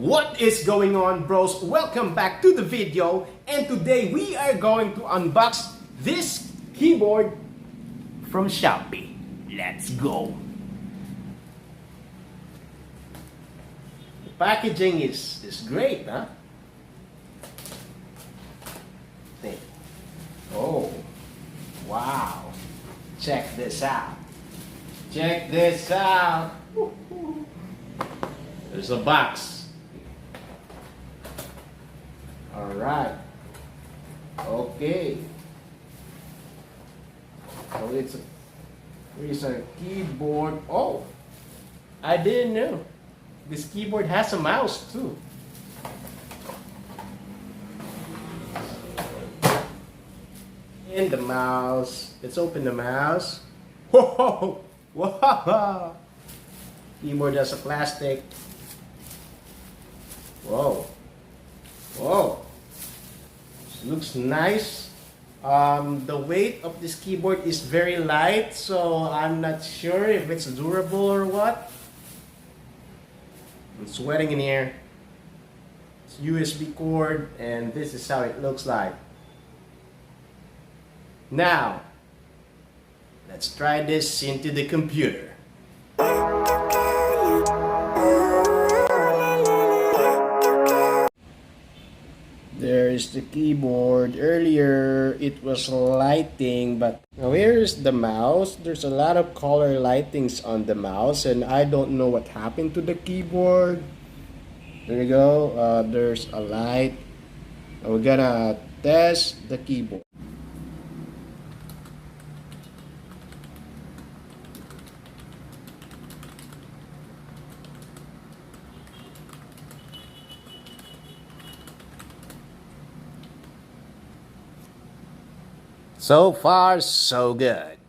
What is going on, bros? Welcome back to the video, and today we are going to unbox this keyboard from Shopee. Let's go. The packaging is great, huh? Oh, wow. Check this out. Check this out. There's a box. Alright. Okay. So it's a keyboard. Oh, I didn't know. This keyboard has a mouse too. And the mouse. Let's open the mouse. Whoa! Whoa! Keyboard has a plastic. Whoa. Whoa. This looks nice. The weight of this keyboard is very light, so I'm not sure if it's durable or what. I'm sweating in here. It's USB cord, and this is how it looks like. Now, let's try this into the computer. There's the keyboard. Earlier it was lighting, but now here's the mouse. There's a lot of color lightings on the mouse, and I don't know what happened to the keyboard. There you go. There's a light. We're gonna test the keyboard. So far, so good.